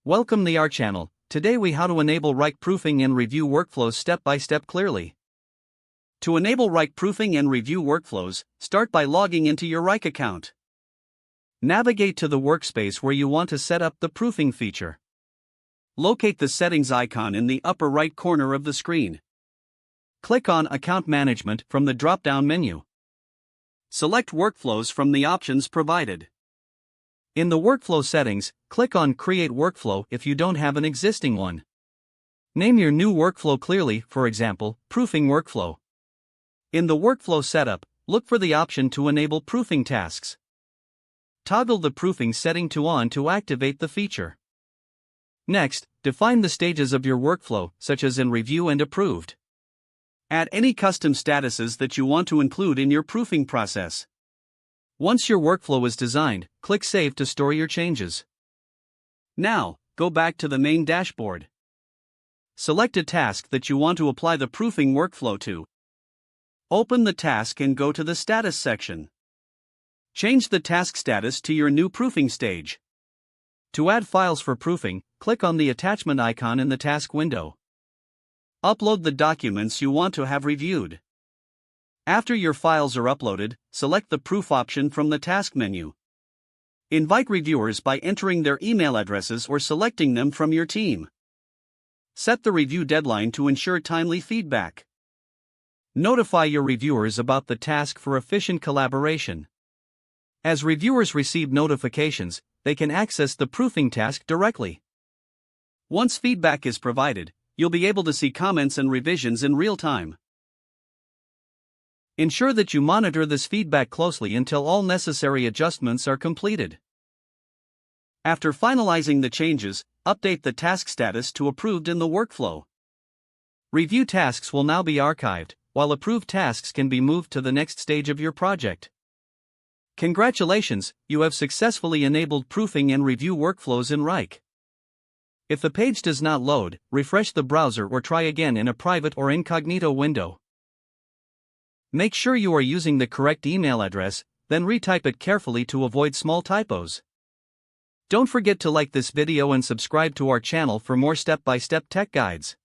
Welcome to our channel. Today we how to enable Wrike proofing and review workflows step by step clearly. To enable Wrike proofing and review workflows, start by logging into your Wrike account. Navigate to the workspace where you want to set up the proofing feature. Locate the settings icon in the upper right corner of the screen. Click on Account Management from the drop-down menu. Select Workflows from the options provided. In the workflow settings, click on Create Workflow if you don't have an existing one. Name your new workflow clearly, for example, Proofing Workflow. In the workflow setup, look for the option to enable proofing tasks. Toggle the proofing setting to on to activate the feature. Next, define the stages of your workflow, such as in Review and Approved. Add any custom statuses that you want to include in your proofing process. Once your workflow is designed, click Save to store your changes. Now, go back to the main dashboard. Select a task that you want to apply the proofing workflow to. Open the task and go to the Status section. Change the task status to your new proofing stage. To add files for proofing, click on the attachment icon in the task window. Upload the documents you want to have reviewed. After your files are uploaded, select the Proof option from the task menu. Invite reviewers by entering their email addresses or selecting them from your team. Set the review deadline to ensure timely feedback. Notify your reviewers about the task for efficient collaboration. As reviewers receive notifications, they can access the proofing task directly. Once feedback is provided, you'll be able to see comments and revisions in real time. Ensure that you monitor this feedback closely until all necessary adjustments are completed. After finalizing the changes, update the task status to Approved in the workflow. Review tasks will now be archived, while approved tasks can be moved to the next stage of your project. Congratulations, you have successfully enabled proofing and review workflows in Wrike. If the page does not load, refresh the browser or try again in a private or incognito window. Make sure you are using the correct email address, then retype it carefully to avoid small typos. Don't forget to like this video and subscribe to our channel for more step-by-step tech guides.